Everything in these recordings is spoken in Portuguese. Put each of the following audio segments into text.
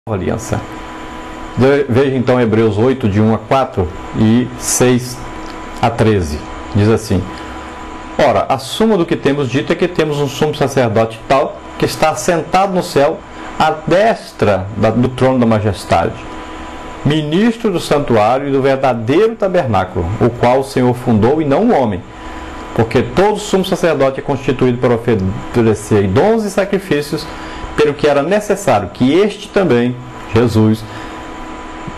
aliança. Veja então Hebreus 8, de 1 a 4 e 6 a 13. Diz assim: Ora, a suma do que temos dito é que temos um sumo sacerdote tal, que está assentado no céu, à destra do trono da majestade, ministro do santuário e do verdadeiro tabernáculo, o qual o Senhor fundou e não o homem. Porque todo sumo sacerdote é constituído para oferecer dons e sacrifícios, pelo que era necessário que este também, Jesus,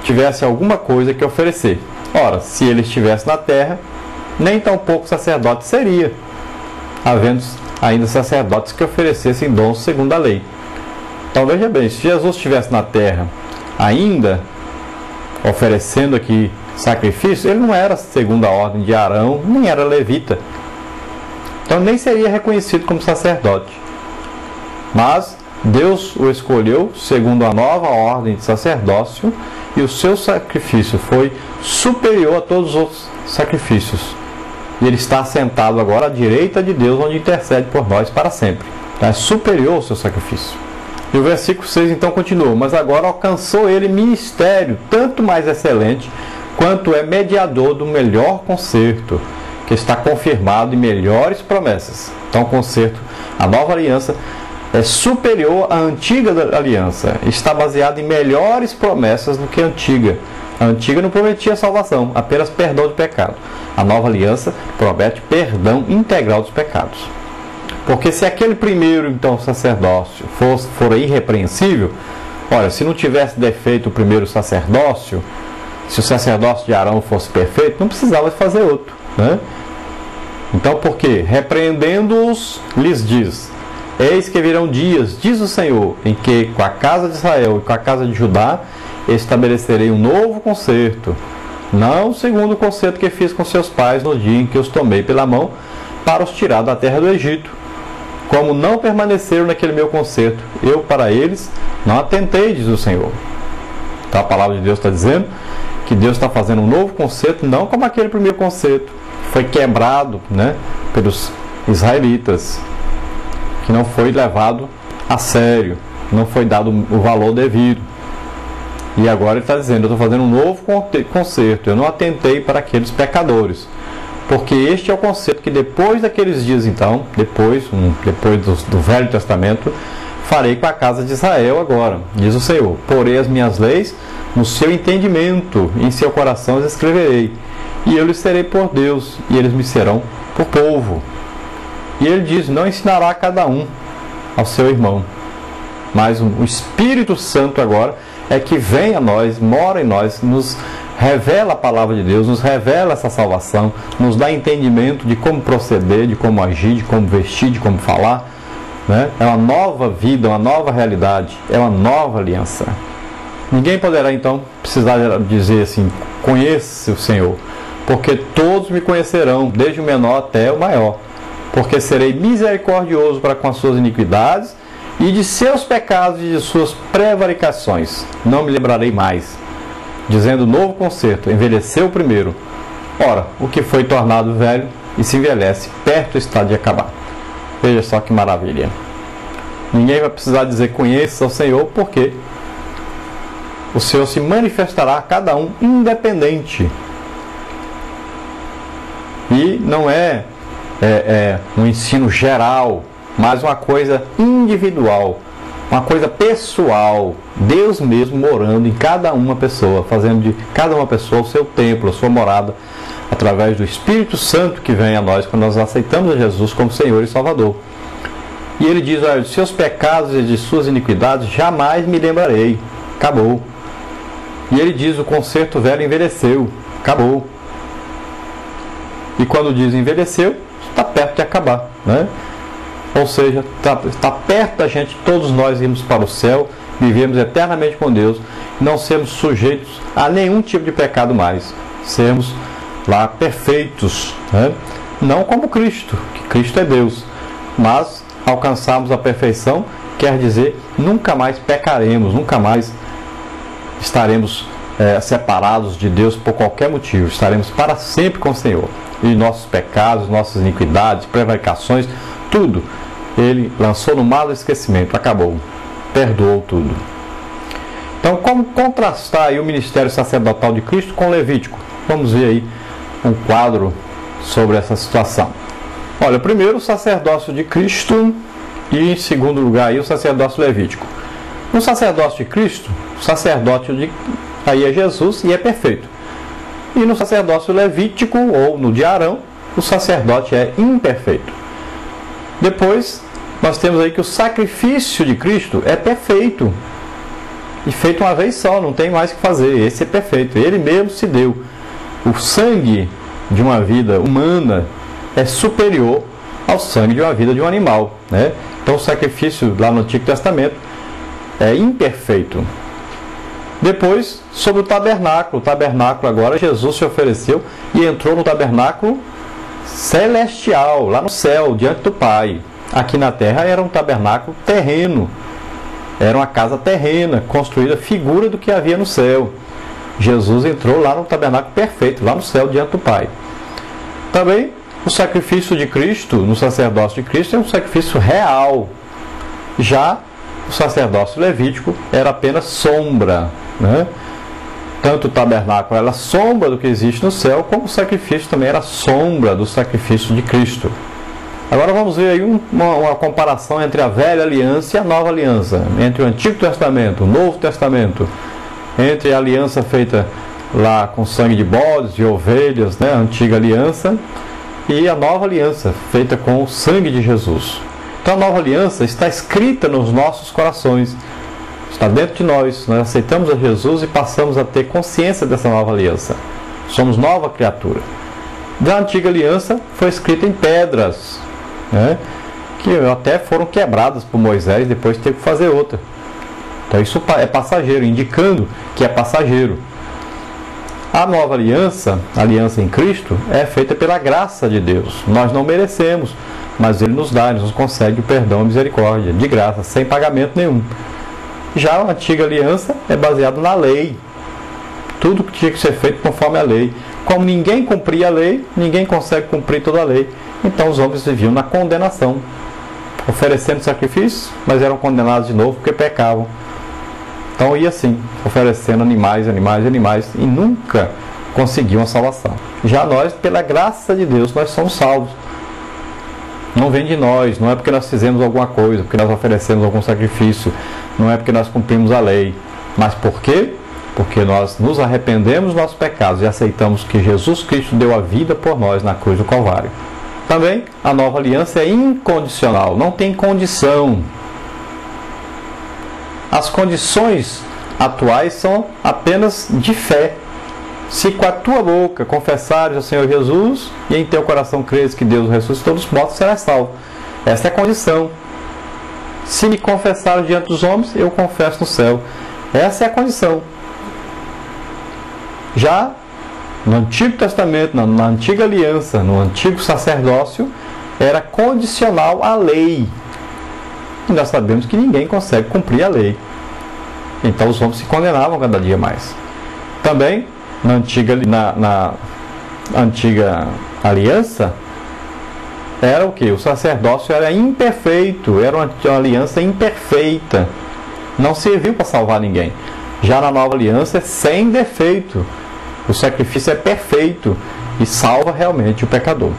tivesse alguma coisa que oferecer. Ora, se ele estivesse na terra, nem tão pouco sacerdote seria, havendo ainda sacerdotes que oferecessem dons segundo a lei. Então veja bem, se Jesus estivesse na terra ainda oferecendo aqui sacrifício, ele não era segundo a ordem de Arão, nem era levita. Então nem seria reconhecido como sacerdote. Mas Deus o escolheu segundo a nova ordem de sacerdócio, e o seu sacrifício foi superior a todos os outros sacrifícios. E ele está assentado agora à direita de Deus, onde intercede por nós para sempre. Então, é superior ao seu sacrifício. E o versículo 6 então continua: Mas agora alcançou ele ministério tanto mais excelente, quanto é mediador do melhor concerto, que está confirmado em melhores promessas. Então o concerto, a nova aliança, é superior à antiga aliança. Está baseado em melhores promessas do que a antiga. A antiga não prometia salvação, apenas perdão de pecado. A nova aliança promete perdão integral dos pecados. Porque se aquele primeiro, então, sacerdócio for irrepreensível, olha, se não tivesse defeito o primeiro sacerdócio, se o sacerdócio de Arão fosse perfeito, não precisava fazer outro, né? Então, por quê? Repreendendo-os, lhes diz: Eis que virão dias, diz o Senhor, em que com a casa de Israel e com a casa de Judá estabelecerei um novo concerto, não segundo o concerto que fiz com seus pais no dia em que os tomei pela mão para os tirar da terra do Egito. Como não permaneceram naquele meu concerto, eu para eles não atentei, diz o Senhor. Então a palavra de Deus está dizendo que Deus está fazendo um novo concerto, não como aquele primeiro concerto que foi quebrado, né, pelos israelitas, que não foi levado a sério, não foi dado o valor devido. E agora ele está dizendo: eu estou fazendo um novo concerto, eu não atentei para aqueles pecadores. Porque este é o concerto que depois daqueles dias, então, depois do Velho Testamento, farei com a casa de Israel agora, diz o Senhor. Porei as minhas leis no seu entendimento, em seu coração as escreverei. E eu lhes serei por Deus, e eles me serão por povo. E ele diz: não ensinará a cada um ao seu irmão. Mas o Espírito Santo agora é que vem a nós, mora em nós, nos revela a palavra de Deus, nos revela essa salvação, nos dá entendimento de como proceder, de como agir, de como vestir, de como falar, né? É uma nova vida, uma nova realidade, é uma nova aliança. Ninguém poderá então precisar dizer assim: conheça o Senhor, porque todos me conhecerão, desde o menor até o maior. Porque serei misericordioso para com as suas iniquidades, e de seus pecados e de suas prevaricações não me lembrarei mais. Dizendo: novo concerto, envelheceu o primeiro. Ora, o que foi tornado velho e se envelhece, perto está de acabar. Veja só que maravilha. Ninguém vai precisar dizer conheça o Senhor, porque o Senhor se manifestará a cada um independente. E não é um ensino geral, mas uma coisa individual, uma coisa pessoal. Deus mesmo morando em cada uma pessoa, fazendo de cada uma pessoa o seu templo, a sua morada, através do Espírito Santo que vem a nós quando nós aceitamos a Jesus como Senhor e Salvador. E ele diz: olha, de seus pecados e de suas iniquidades jamais me lembrarei. Acabou. E ele diz: o concerto velho envelheceu. Acabou. E quando diz envelheceu, está perto de acabar, né? Ou seja, está perto da gente, todos nós irmos para o céu, vivemos eternamente com Deus, não sermos sujeitos a nenhum tipo de pecado mais, sermos lá perfeitos, né? Não como Cristo, que Cristo é Deus, mas alcançarmos a perfeição quer dizer nunca mais pecaremos, nunca mais estaremos separados de Deus por qualquer motivo, estaremos para sempre com o Senhor. E nossos pecados, nossas iniquidades, prevaricações, tudo Ele lançou no mar do esquecimento, acabou, perdoou tudo. como contrastar aí o ministério sacerdotal de Cristo com o Levítico? Vamos ver aí um quadro sobre essa situação. Olha, primeiro o sacerdócio de Cristo e, em segundo lugar, aí, o sacerdócio levítico. No sacerdócio de Cristo, o sacerdote aí é Jesus e é perfeito. E no sacerdócio levítico, ou no de Arão, o sacerdote é imperfeito. Depois, nós temos aí que o sacrifício de Cristo é perfeito. E feito uma vez só, não tem mais o que fazer. Esse é perfeito. Ele mesmo se deu. O sangue de uma vida humana é superior ao sangue de uma vida de um animal, né? Então o sacrifício lá no Antigo Testamento é imperfeito. Depois, sobre o tabernáculo. O tabernáculo agora, Jesus se ofereceu e entrou no tabernáculo celestial, lá no céu, diante do Pai. Aqui na terra era um tabernáculo terreno. Era uma casa terrena, construída figura do que havia no céu. Jesus entrou lá no tabernáculo perfeito, lá no céu, diante do Pai. Também, o sacrifício de Cristo, no sacerdócio de Cristo, é um sacrifício real. Já o sacerdócio levítico era apenas sombra, né? Tanto o tabernáculo era sombra do que existe no céu, como o sacrifício também era sombra do sacrifício de Cristo. Agora vamos ver aí uma comparação entre a velha aliança e a nova aliança, entre o Antigo Testamento, o Novo Testamento, entre a aliança feita lá com sangue de bodes e ovelhas, né, a antiga aliança, e a nova aliança feita com o sangue de Jesus. Então a nova aliança está escrita nos nossos corações, está dentro de nós. Nós aceitamos a Jesus e passamos a ter consciência dessa nova aliança. Somos nova criatura. Da antiga aliança foi escrita em pedras, né, que até foram quebradas por Moisés, depois teve que fazer outra. Então isso é passageiro, indicando que é passageiro. A nova aliança, a aliança em Cristo, é feita pela graça de Deus. Nós não merecemos, mas Ele nos dá, Ele nos concede o perdão e a misericórdia, de graça, sem pagamento nenhum. Já a antiga aliança é baseada na lei. Tudo que tinha que ser feito conforme a lei. Como ninguém cumpria a lei, ninguém consegue cumprir toda a lei. Então os homens viviam na condenação, oferecendo sacrifícios, mas eram condenados de novo porque pecavam. Então ia assim, oferecendo animais, e nunca conseguiam a salvação. Já nós, pela graça de Deus, nós somos salvos. Não vem de nós, não é porque nós fizemos alguma coisa, porque nós oferecemos algum sacrifício, não é porque nós cumprimos a lei. Mas por quê? Porque nós nos arrependemos dos nossos pecados e aceitamos que Jesus Cristo deu a vida por nós na cruz do Calvário. Também a nova aliança é incondicional, não tem condição. As condições atuais são apenas de fé. Se com a tua boca confessares ao Senhor Jesus e em teu coração creres que Deus ressuscitou dos mortos, serás salvo. Essa é a condição. Se me confessares diante dos homens, eu confesso no céu. Essa é a condição. Já no Antigo Testamento, na Antiga Aliança, no Antigo Sacerdócio, era condicional à lei. E nós sabemos que ninguém consegue cumprir a lei. Então os homens se condenavam cada dia mais. Também, na Antiga Aliança, era o que? O sacerdócio era imperfeito, era uma aliança imperfeita. Não serviu para salvar ninguém. Já na Nova Aliança é sem defeito. O sacrifício é perfeito e salva realmente o pecador.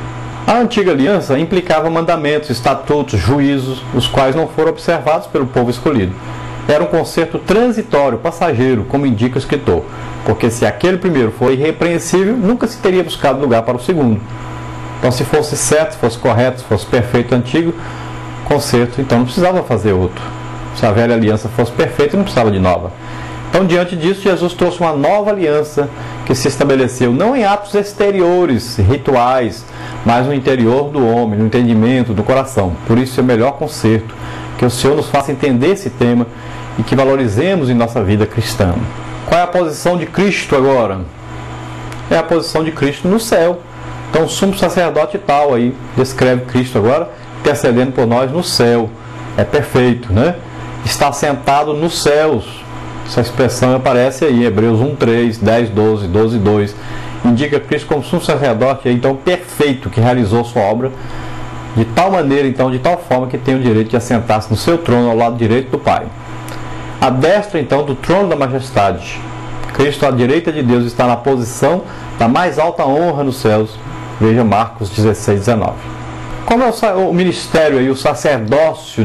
A Antiga Aliança implicava mandamentos, estatutos, juízos, os quais não foram observados pelo povo escolhido. Era um conserto transitório, passageiro, como indica o escritor, porque se aquele primeiro foi irrepreensível, nunca se teria buscado lugar para o segundo. Então, se fosse certo, se fosse correto, se fosse perfeito antigo conserto, então não precisava fazer outro. Se a velha aliança fosse perfeita, não precisava de nova. Então, diante disso, Jesus trouxe uma nova aliança que se estabeleceu não em atos exteriores, rituais, mas no interior do homem, no entendimento do coração. Por isso é o melhor conserto, que o Senhor nos faça entender esse tema e que valorizemos em nossa vida cristã. Qual é a posição de Cristo agora? É a posição de Cristo no céu. Então o sumo sacerdote tal aí descreve Cristo agora intercedendo por nós no céu. É perfeito, né? Está sentado nos céus. Essa expressão aparece aí, Hebreus 1:3, 10:12, 12:2. Indica Cristo como sumo sacerdote, então perfeito, que realizou sua obra de tal maneira, então, de tal forma que tem o direito de assentar-se no seu trono ao lado direito do Pai. à destra então do trono da majestade. Cristo à direita de Deus está na posição da mais alta honra nos céus. Veja Marcos 16, 19. Como é o ministério e o sacerdócio